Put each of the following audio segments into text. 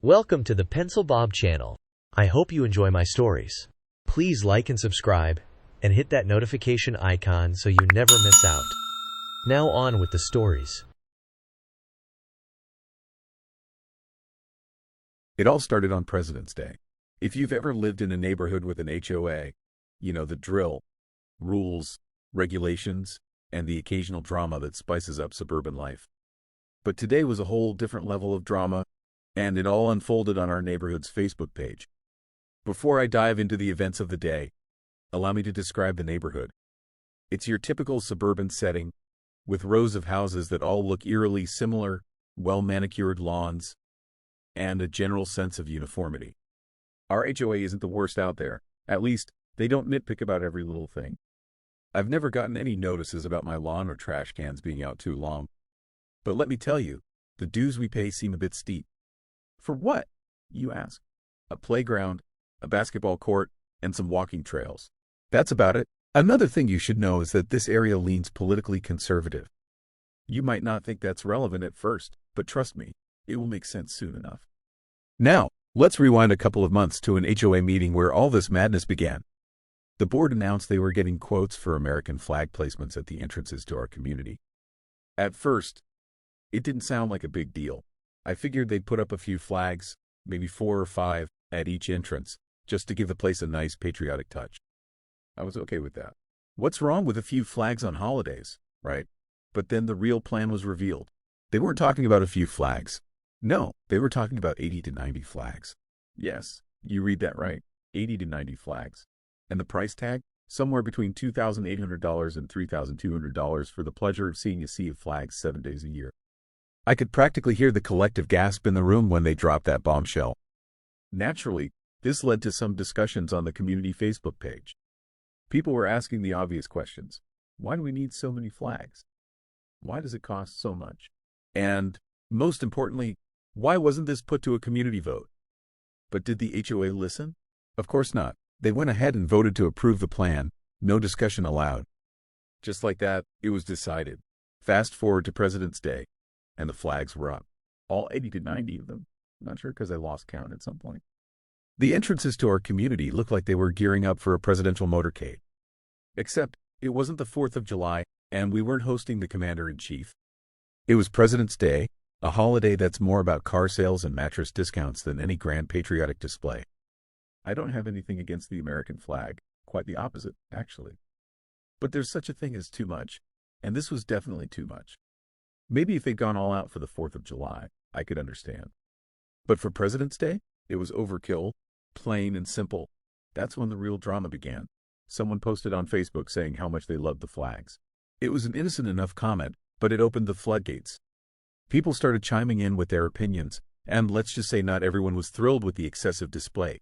Welcome to the Pencil Bob channel. I hope you enjoy my stories. Please like and subscribe, and hit that notification icon so you never miss out. Now on with the stories. It all started on President's Day. If you've ever lived in a neighborhood with an HOA, you know the drill, rules, regulations, and the occasional drama that spices up suburban life. But today was a whole different level of drama, and it all unfolded on our neighborhood's Facebook page. Before I dive into the events of the day, allow me to describe the neighborhood. It's your typical suburban setting, with rows of houses that all look eerily similar, well-manicured lawns, and a general sense of uniformity. Our HOA isn't the worst out there. At least, they don't nitpick about every little thing. I've never gotten any notices about my lawn or trash cans being out too long. But let me tell you, the dues we pay seem a bit steep. For what, you ask? A playground, a basketball court, and some walking trails. That's about it. Another thing you should know is that this area leans politically conservative. You might not think that's relevant at first, but trust me, it will make sense soon enough. Now, let's rewind a couple of months to an HOA meeting where all this madness began. The board announced they were getting quotes for American flag placements at the entrances to our community. At first, it didn't sound like a big deal. I figured they'd put up a few flags, maybe 4 or 5, at each entrance, just to give the place a nice patriotic touch. I was okay with that. What's wrong with a few flags on holidays, right? But then the real plan was revealed. They weren't talking about a few flags. No, they were talking about 80 to 90 flags. Yes, you read that right, 80 to 90 flags. And the price tag? Somewhere between $2,800 and $3,200 for the pleasure of seeing a sea of flags 7 days a year. I could practically hear the collective gasp in the room when they dropped that bombshell. Naturally, this led to some discussions on the community Facebook page. People were asking the obvious questions. Why do we need so many flags? Why does it cost so much? And, most importantly, why wasn't this put to a community vote? But did the HOA listen? Of course not. They went ahead and voted to approve the plan, no discussion allowed. Just like that, it was decided. Fast forward to President's Day, and the flags were up. All 80 to 90 of them. Not sure because I lost count at some point. The entrances to our community looked like they were gearing up for a presidential motorcade. Except, it wasn't the 4th of July, and we weren't hosting the Commander-in-Chief. It was President's Day, a holiday that's more about car sales and mattress discounts than any grand patriotic display. I don't have anything against the American flag. Quite the opposite, actually. But there's such a thing as too much, and this was definitely too much. Maybe if they'd gone all out for the 4th of July, I could understand. But for President's Day, it was overkill, plain and simple. That's when the real drama began. Someone posted on Facebook saying how much they loved the flags. It was an innocent enough comment, but it opened the floodgates. People started chiming in with their opinions, and let's just say not everyone was thrilled with the excessive display.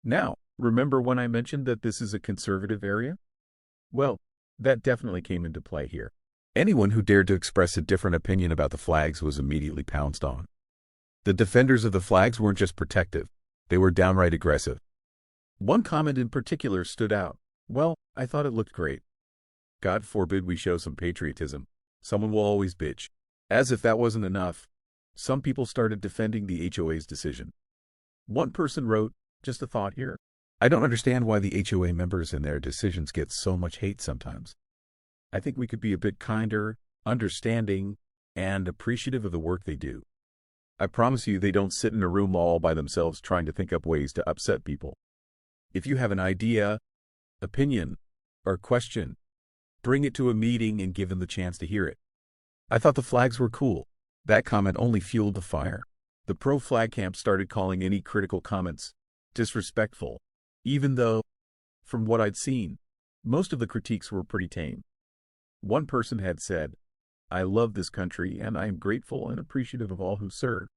Now, remember when I mentioned that this is a conservative area? Well, that definitely came into play here. Anyone who dared to express a different opinion about the flags was immediately pounced on. The defenders of the flags weren't just protective, they were downright aggressive. One comment in particular stood out. Well, I thought it looked great. God forbid we show some patriotism. Someone will always bitch. As if that wasn't enough, some people started defending the HOA's decision. One person wrote, just a thought here. I don't understand why the HOA members and their decisions get so much hate sometimes. I think we could be a bit kinder, understanding, and appreciative of the work they do. I promise you they don't sit in a room all by themselves trying to think up ways to upset people. If you have an idea, opinion, or question, bring it to a meeting and give them the chance to hear it. I thought the flags were cool. That comment only fueled the fire. The pro-flag camp started calling any critical comments disrespectful, even though, from what I'd seen, most of the critiques were pretty tame. One person had said, I love this country and I am grateful and appreciative of all who serve.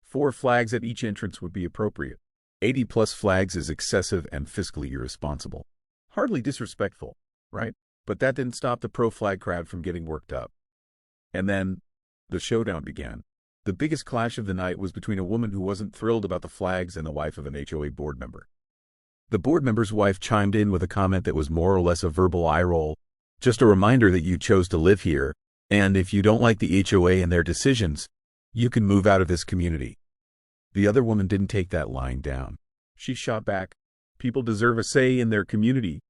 4 flags at each entrance would be appropriate. 80+ flags is excessive and fiscally irresponsible. Hardly disrespectful, right? But that didn't stop the pro-flag crowd from getting worked up. And then, the showdown began. The biggest clash of the night was between a woman who wasn't thrilled about the flags and the wife of an HOA board member. The board member's wife chimed in with a comment that was more or less a verbal eye roll. Just a reminder that you chose to live here, and if you don't like the HOA and their decisions, you can move out of this community. The other woman didn't take that lying down. She shot back, "People deserve a say in their community,"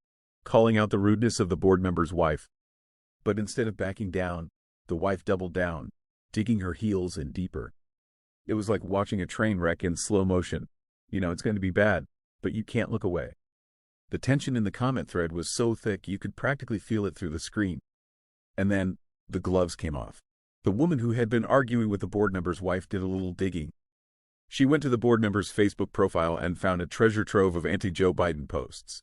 calling out the rudeness of the board member's wife. But instead of backing down, the wife doubled down, digging her heels in deeper. It was like watching a train wreck in slow motion. You know it's going to be bad, but you can't look away. The tension in the comment thread was so thick you could practically feel it through the screen. And then, the gloves came off. The woman who had been arguing with the board member's wife did a little digging. She went to the board member's Facebook profile and found a treasure trove of anti-Joe Biden posts.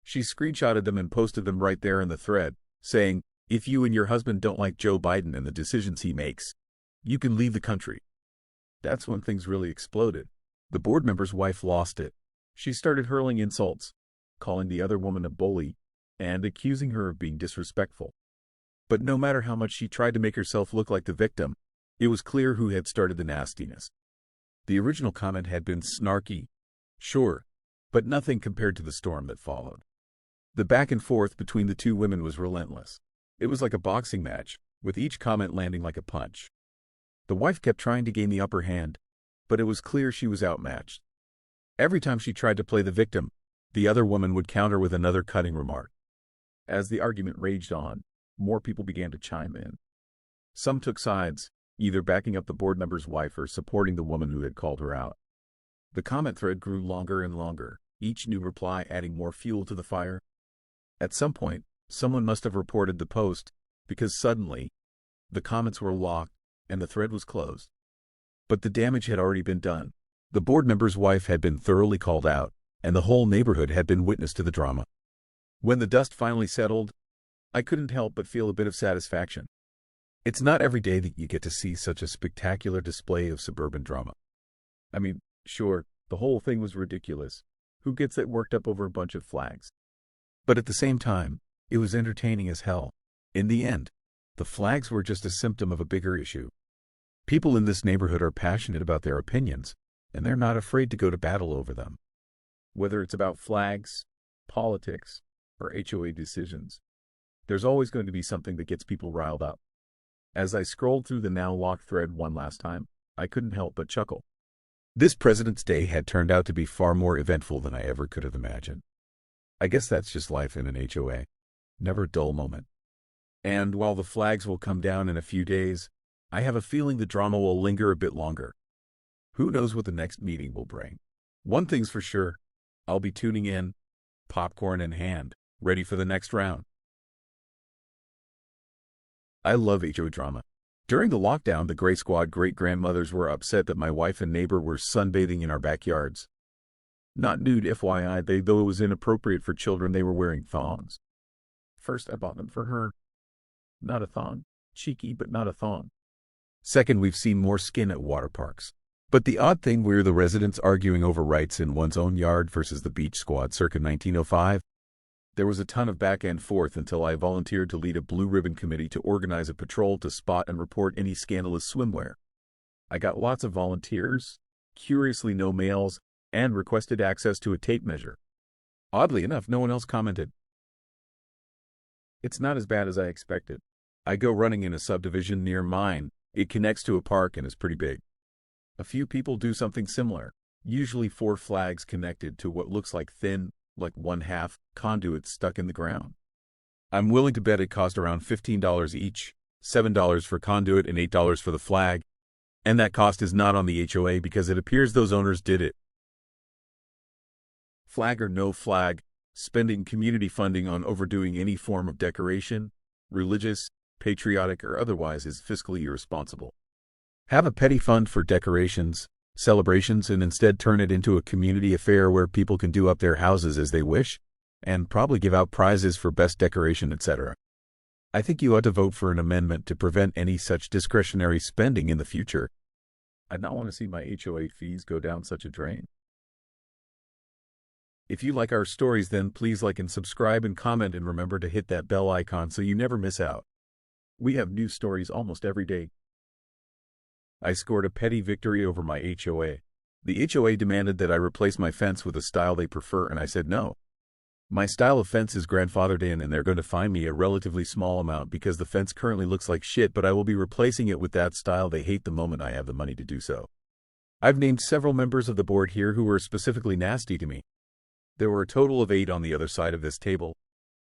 She screenshotted them and posted them right there in the thread, saying, "If you and your husband don't like Joe Biden and the decisions he makes, you can leave the country." That's when things really exploded. The board member's wife lost it. She started hurling insults, calling the other woman a bully, and accusing her of being disrespectful. But no matter how much she tried to make herself look like the victim, it was clear who had started the nastiness. The original comment had been snarky, sure, but nothing compared to the storm that followed. The back and forth between the two women was relentless. It was like a boxing match, with each comment landing like a punch. The wife kept trying to gain the upper hand, but it was clear she was outmatched. Every time she tried to play the victim, the other woman would counter with another cutting remark. As the argument raged on, more people began to chime in. Some took sides, either backing up the board member's wife or supporting the woman who had called her out. The comment thread grew longer and longer, each new reply adding more fuel to the fire. At some point, someone must have reported the post, because suddenly, the comments were locked and the thread was closed. But the damage had already been done. The board member's wife had been thoroughly called out, and the whole neighborhood had been witness to the drama. When the dust finally settled, I couldn't help but feel a bit of satisfaction. It's not every day that you get to see such a spectacular display of suburban drama. I mean, sure, the whole thing was ridiculous. Who gets that worked up over a bunch of flags? But at the same time, it was entertaining as hell. In the end, the flags were just a symptom of a bigger issue. People in this neighborhood are passionate about their opinions, and they're not afraid to go to battle over them. Whether it's about flags, politics, or HOA decisions, there's always going to be something that gets people riled up. As I scrolled through the now locked thread one last time, I couldn't help but chuckle. This President's Day had turned out to be far more eventful than I ever could have imagined. I guess that's just life in an HOA. Never a dull moment. And while the flags will come down in a few days, I have a feeling the drama will linger a bit longer. Who knows what the next meeting will bring? One thing's for sure, I'll be tuning in, popcorn in hand, ready for the next round. I love HOA drama. During the lockdown, the Gray Squad great-grandmothers were upset that my wife and neighbor were sunbathing in our backyards. Not nude, FYI, though it was inappropriate for children, they were wearing thongs. First, I bought them for her. Not a thong. Cheeky, but not a thong. Second, we've seen more skin at water parks. But the odd thing were the residents arguing over rights in one's own yard versus the beach squad circa 1905. There was a ton of back and forth until I volunteered to lead a blue ribbon committee to organize a patrol to spot and report any scandalous swimwear. I got lots of volunteers, curiously no males, and requested access to a tape measure. Oddly enough, no one else commented. It's not as bad as I expected. I go running in a subdivision near mine. It connects to a park and is pretty big. A few people do something similar, usually 4 flags connected to what looks like thin, like 1/2 conduit stuck in the ground. I'm willing to bet it cost around $15 each, $7 for conduit and $8 for the flag, and that cost is not on the HOA because it appears those owners did it. Flag or no flag, spending community funding on overdoing any form of decoration, religious, patriotic, or otherwise is fiscally irresponsible. Have a petty fund for decorations, celebrations, and instead turn it into a community affair where people can do up their houses as they wish, and probably give out prizes for best decoration, etc. I think you ought to vote for an amendment to prevent any such discretionary spending in the future. I don't want to see my HOA fees go down such a drain. If you like our stories, then please like and subscribe and comment, and remember to hit that bell icon so you never miss out. We have new stories almost every day. I scored a petty victory over my HOA. The HOA demanded that I replace my fence with a style they prefer, and I said no. My style of fence is grandfathered in, and they're going to fine me a relatively small amount because the fence currently looks like shit, but I will be replacing it with that style they hate the moment I have the money to do so. I've named several members of the board here who were specifically nasty to me. There were a total of 8 on the other side of this table,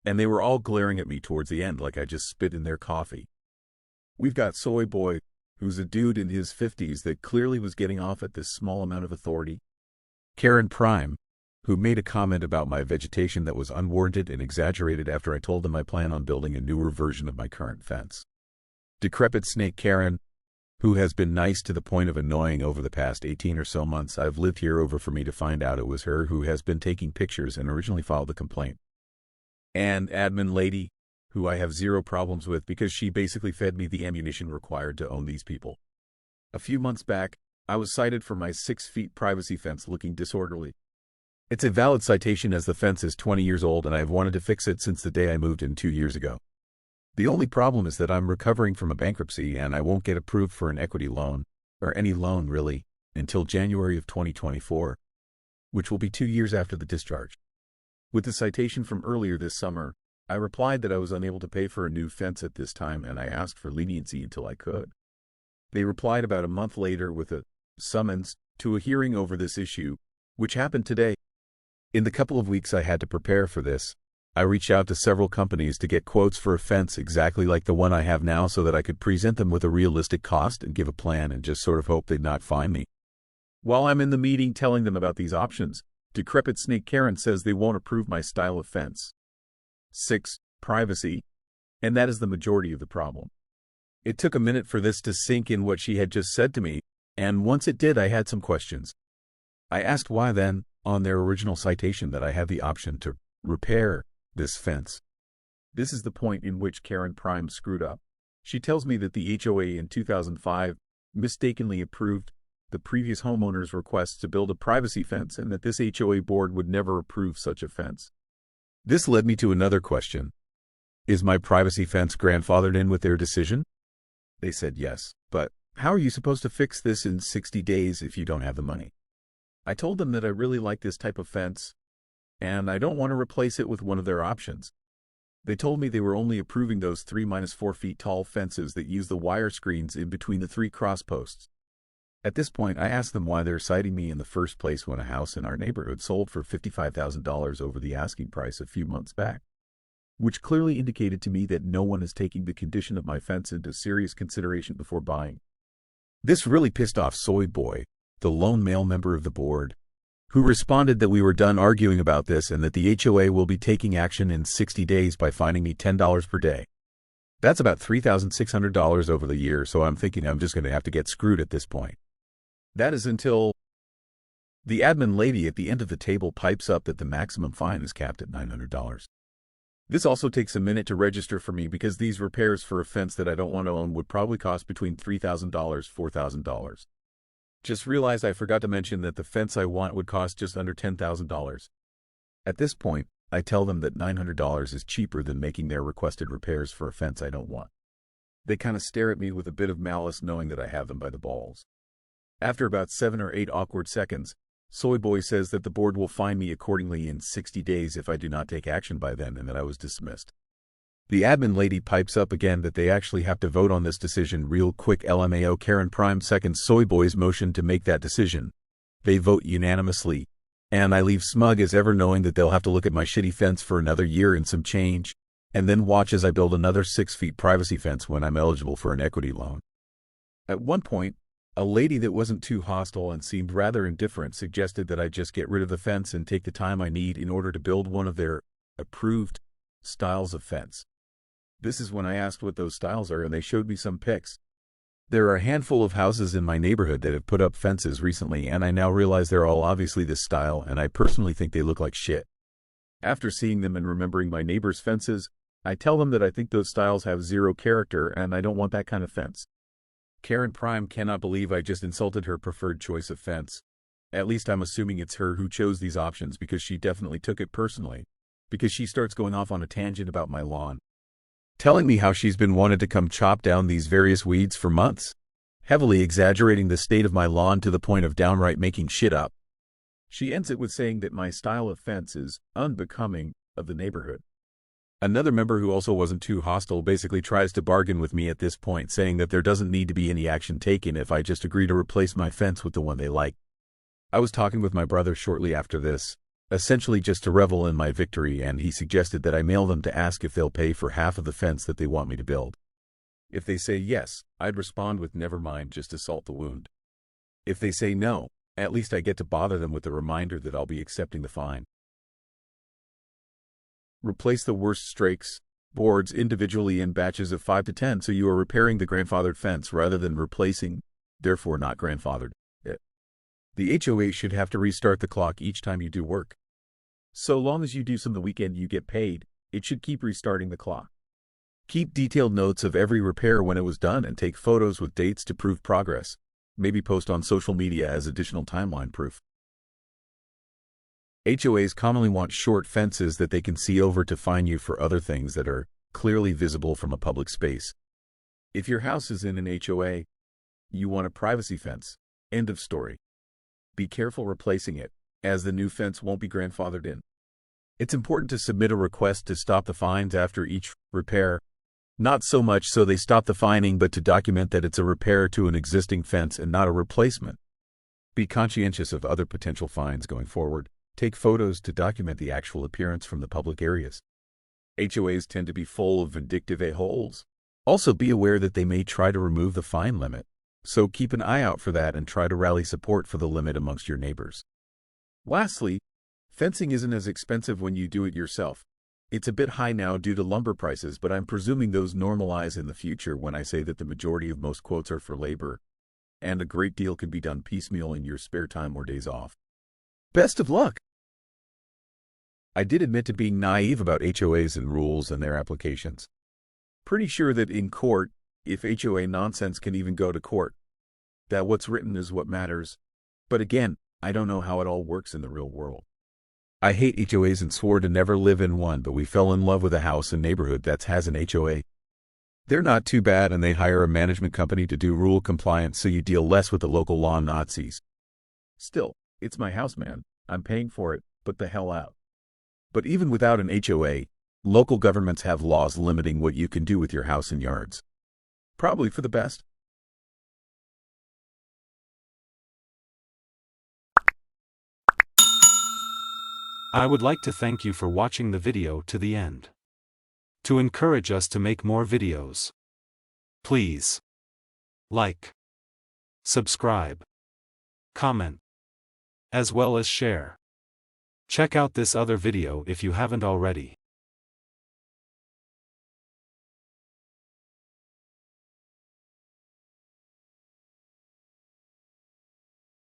and they were all glaring at me towards the end like I just spit in their coffee. We've got Soy Boy, who's a dude in his 50s that clearly was getting off at this small amount of authority. Karen Prime, who made a comment about my vegetation that was unwarranted and exaggerated after I told them I plan on building a newer version of my current fence. Decrepit Snake Karen, who has been nice to the point of annoying over the past 18 or so months I've lived here over for me to find out it was her who has been taking pictures and originally filed the complaint. And Admin Lady, who I have zero problems with because she basically fed me the ammunition required to own these people. A few months back, I was cited for my 6-foot privacy fence looking disorderly. It's a valid citation as the fence is 20 years old and I have wanted to fix it since the day I moved in 2 years ago. The only problem is that I'm recovering from a bankruptcy and I won't get approved for an equity loan, or any loan really, until January of 2024, which will be 2 years after the discharge. With the citation from earlier this summer, I replied that I was unable to pay for a new fence at this time and I asked for leniency until I could. They replied about a month later with a summons to a hearing over this issue, which happened today. In the couple of weeks I had to prepare for this, I reached out to several companies to get quotes for a fence exactly like the one I have now so that I could present them with a realistic cost and give a plan and just sort of hope they'd not fine me. While I'm in the meeting telling them about these options, Decrepit Snake Karen says they won't approve my style of fence. 6. Privacy. And that is the majority of the problem. It took a minute for this to sink in what she had just said to me, and once it did I had some questions. I asked why then, on their original citation, that I had the option to repair this fence. This is the point in which Karen Prime screwed up. She tells me that the HOA in 2005 mistakenly approved the previous homeowner's request to build a privacy fence and that this HOA board would never approve such a fence. This led me to another question. Is my privacy fence grandfathered in with their decision? They said yes, but how are you supposed to fix this in 60 days if you don't have the money? I told them that I really like this type of fence, and I don't want to replace it with one of their options. They told me they were only approving those 3-4 feet tall fences that use the wire screens in between the 3 cross posts. At this point, I asked them why they're citing me in the first place when a house in our neighborhood sold for $55,000 over the asking price a few months back, which clearly indicated to me that no one is taking the condition of my fence into serious consideration before buying. This really pissed off Soy Boy, the lone male member of the board, who responded that we were done arguing about this and that the HOA will be taking action in 60 days by fining me $10 per day. That's about $3,600 over the year, so I'm thinking I'm just going to have to get screwed at this point. That is until the admin lady at the end of the table pipes up that the maximum fine is capped at $900. This also takes a minute to register for me because these repairs for a fence that I don't want to own would probably cost between $3,000 $4,000. Just realized I forgot to mention that the fence I want would cost just under $10,000. At this point, I tell them that $900 is cheaper than making their requested repairs for a fence I don't want. They kind of stare at me with a bit of malice knowing that I have them by the balls. After about 7 or 8 awkward seconds, Soy Boy says that the board will fine me accordingly in 60 days if I do not take action by then and that I was dismissed. The admin lady pipes up again that they actually have to vote on this decision real quick. LMAO. Karen Prime seconds Soy Boy's motion to make that decision. They vote unanimously, and I leave smug as ever knowing that they'll have to look at my shitty fence for another year and some change, and then watch as I build another 6-foot privacy fence when I'm eligible for an equity loan. At one point, a lady that wasn't too hostile and seemed rather indifferent suggested that I just get rid of the fence and take the time I need in order to build one of their approved styles of fence. This is when I asked what those styles are and they showed me some pics. There are a handful of houses in my neighborhood that have put up fences recently and I now realize they're all obviously this style and I personally think they look like shit. After seeing them and remembering my neighbor's fences, I tell them that I think those styles have zero character and I don't want that kind of fence. Karen Prime cannot believe I just insulted her preferred choice of fence. At least I'm assuming it's her who chose these options because she definitely took it personally, because she starts going off on a tangent about my lawn, telling me how she's been wanted to come chop down these various weeds for months, heavily exaggerating the state of my lawn to the point of downright making shit up. She ends it with saying that my style of fence is unbecoming of the neighborhood. Another member who also wasn't too hostile basically tries to bargain with me at this point, saying that there doesn't need to be any action taken if I just agree to replace my fence with the one they like. I was talking with my brother shortly after this, essentially just to revel in my victory, and he suggested that I mail them to ask if they'll pay for half of the fence that they want me to build. If they say yes, I'd respond with never mind, just to salt the wound. If they say no, at least I get to bother them with the reminder that I'll be accepting the fine. Replace the worst strakes, boards individually in batches of 5 to 10, so you are repairing the grandfathered fence rather than replacing, therefore not grandfathered, it. The HOA should have to restart the clock each time you do work. So long as you do some the weekend you get paid, it should keep restarting the clock. Keep detailed notes of every repair when it was done and take photos with dates to prove progress. Maybe post on social media as additional timeline proof. HOAs commonly want short fences that they can see over to fine you for other things that are clearly visible from a public space. If your house is in an HOA, you want a privacy fence. End of story. Be careful replacing it, as the new fence won't be grandfathered in. It's important to submit a request to stop the fines after each repair. Not so much so they stop the fining, but to document that it's a repair to an existing fence and not a replacement. Be conscientious of other potential fines going forward. Take photos to document the actual appearance from the public areas. HOAs tend to be full of vindictive a-holes. Also be aware that they may try to remove the fine limit, so keep an eye out for that and try to rally support for the limit amongst your neighbors. Lastly, fencing isn't as expensive when you do it yourself. It's a bit high now due to lumber prices, but I'm presuming those normalize in the future when I say that the majority of most quotes are for labor, and a great deal can be done piecemeal in your spare time or days off. Best of luck! I did admit to being naive about HOAs and rules and their applications. Pretty sure that in court, if HOA nonsense can even go to court, that what's written is what matters. But again, I don't know how it all works in the real world. I hate HOAs and swore to never live in one, but we fell in love with a house and neighborhood that has an HOA. They're not too bad, and they hire a management company to do rule compliance so you deal less with the local law Nazis. Still, it's my house, man. I'm paying for it, but the hell out. But even without an HOA, local governments have laws limiting what you can do with your house and yards. Probably for the best. I would like to thank you for watching the video to the end. To encourage us to make more videos, please like, subscribe, comment, as well as share. Check out this other video if you haven't already.